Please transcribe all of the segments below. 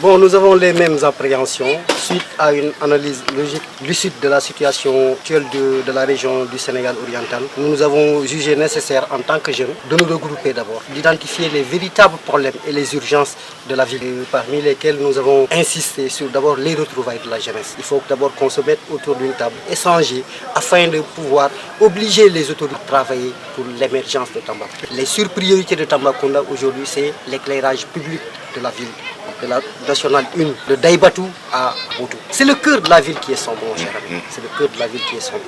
Bon, nous avons les mêmes appréhensions suite à une analyse logique lucide de la situation actuelle de la région du Sénégal oriental. Nous avons jugé nécessaire en tant que jeunes de nous regrouper d'abord, d'identifier les véritables problèmes et les urgences de la ville, parmi lesquels nous avons insisté sur d'abord les retrouvailles de la jeunesse. Il faut d'abord qu'on se mette autour d'une table, échanger, afin de pouvoir obliger les autorités à travailler pour l'émergence de Tambacounda. Les surpriorités de Tambacounda aujourd'hui, c'est l'éclairage public de la ville, de la nationale 1, de Daïbatou à Boutou. C'est le cœur de la ville qui est sombre, mon cher ami. C'est le cœur de la ville qui est sombre.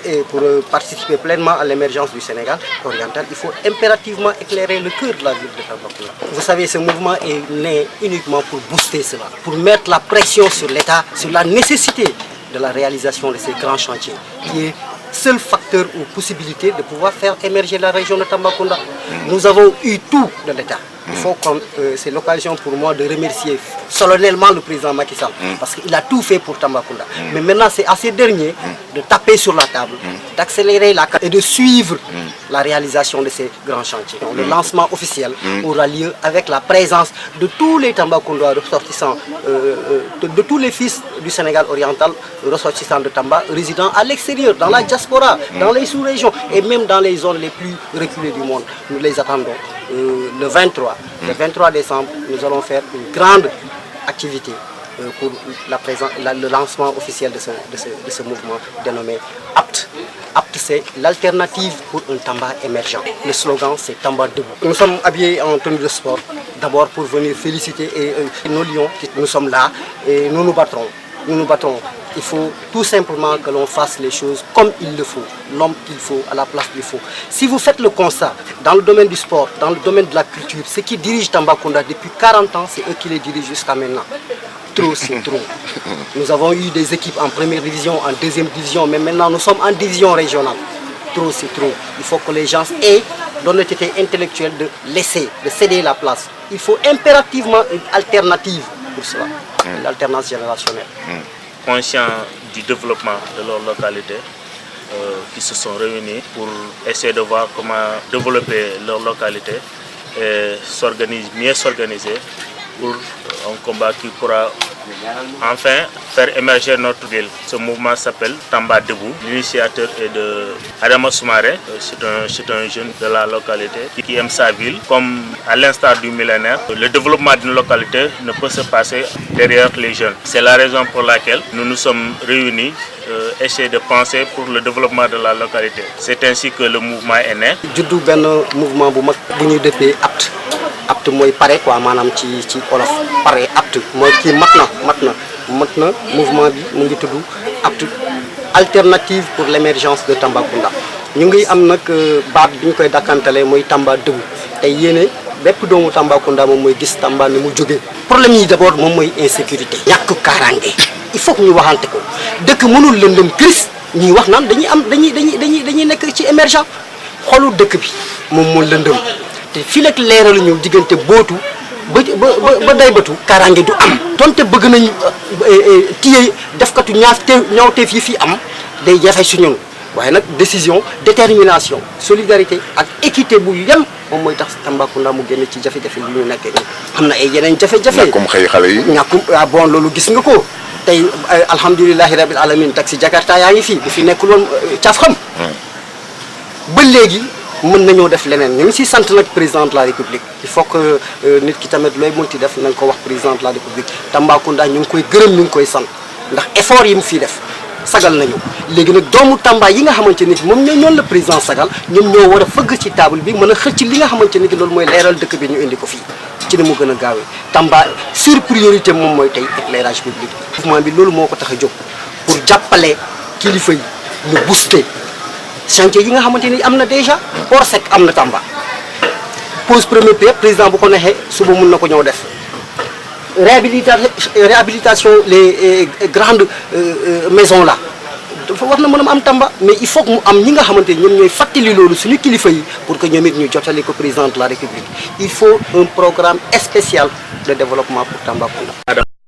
Et pour participer pleinement à l'émergence du Sénégal oriental, il faut impérativement éclairer le cœur de la ville de Tambacounda. Vous savez, ce mouvement est né uniquement pour booster cela, pour mettre la pression sur l'État, sur la nécessité de la réalisation de ces grands chantiers, qui est seul facteur ou possibilité de pouvoir faire émerger la région de Tambacounda. Nous avons eu tout de l'État. C'est l'occasion pour moi de remercier solennellement le président Macky Sall parce qu'il a tout fait pour Tambacounda. Mais maintenant, c'est à ces derniers de taper sur la table, d'accélérer et de suivre la réalisation de ces grands chantiers. Donc, le lancement officiel aura lieu avec la présence de tous les Tambacoundois ressortissants, de tous les fils du Sénégal oriental ressortissants de Tamba, résidant à l'extérieur, dans la diaspora, dans les sous-régions et même dans les zones les plus reculées du monde. Nous les attendons. Le 23 décembre, nous allons faire une grande activité pour le lancement officiel de ce mouvement dénommé APT. APT, c'est l'alternative pour un Tamba émergent. Le slogan, c'est Tamba debout. Nous sommes habillés en tenue de sport, d'abord pour venir féliciter nos lions. Nous sommes là et nous nous battrons. Nous nous battons. Il faut tout simplement que l'on fasse les choses comme il le faut, l'homme qu'il faut, à la place qu'il faut. Si vous faites le constat, dans le domaine du sport, dans le domaine de la culture, ceux qui dirigent Tambacounda depuis 40 ans, c'est eux qui les dirigent jusqu'à maintenant. Trop, c'est trop. Nous avons eu des équipes en première division, en deuxième division, mais maintenant nous sommes en division régionale. Trop, c'est trop. Il faut que les gens aient l'honnêteté intellectuelle de laisser, de céder la place. Il faut impérativement une alternative pour cela, une alternance générationnelle. Conscients du développement de leur localité, qui se sont réunis pour essayer de voir comment développer leur localité et mieux s'organiser pour un combat qui pourra enfin faire émerger notre ville. Ce mouvement s'appelle Tamba Debout. L'initiateur est de Adama Soumaré. C'est un jeune de la localité qui aime sa ville. Comme à l'instar du millénaire, le développement d'une localité ne peut se passer derrière les jeunes. C'est la raison pour laquelle nous nous sommes réunis, essayer de penser pour le développement de la localité. C'est ainsi que le mouvement est né. Juddu ben mouvement bu mag bu ñu defee APT. APT mooy pare quoi maanaam ci olof pare APT mooy kii mat na mouvement bi mu ngi tudd APT, alternative pour l'émergence de Tambacounda. ñu ngi am nag baat bi ñu koy dakkantale mooy Tamba debout tey yéene bépp doomu Tambacounda moom mooy gis Tamba ni mu jógee. problème yi d'abord moom mooy insécurité. ñàkk kaaraange il faut que ñu waxante ko dëkk mënul lëndëm crise ñuy wax naan dañuy nekk ci émergent xolu dëkk bi moom moo lëndëm te fii nag leeralu ñu diggante bootu ba Daybatu kaaraange du am. donte bëgg nañu téye defkatu ñaawteef yi fi am day jafe su ñun waaye nag décision détermination solidarité ak équité bu yem moom mooy tax Tambacounda mu génn ci jafe-jafe yi ñu nekkee nii. am na ay yeneen jafe-jafe. ñàkkum xëy xale yi. ñàkkum bon loolu gis nga ko tey alhamdulilahi rabil alamin taxi Jakarta yaa ngi fii bu fi nekkul woon caaf xam. ba léegi mën nañoo def leneen ñu ngi siy sant nag président de la république. il faut que nit ki tamit looy mënti def nañ ko wax président de la république Tambacounda ñu ngi koy gërëm ñu ngi koy sant ndax effort yi mu fiy def sagal nañu. léegi nag doomu Tamba yi nga xamante ni moom ñoon la président sagal ñoom ñoo war a fëgg ci table bi mën a xëcc li nga xamante ni loolu mooy leeral dëkk bi ñu indi ko fii ci ni mu gën a gaawee. Tamba sur priorité moom mooy tey éclairage public. mouvement bi loolu moo ko tax a jóg pour jàppale kilifa yi ñu booster chantier yi nga xamante ni am na déjà port sec am na Tamba pose premier pierre président bu ko neexee suba mun na ko ñëw def. réhabilitation les grandes maisons là dafa war na mën a am Tamba mais il faut que mu am ñi nga xamante ni ñoom ñooy fàttali loolu suñu kilifa yi pour que ñoom it ñu jotali ko président de la république. Il faut un programme spécial de développement pour Tambacounda.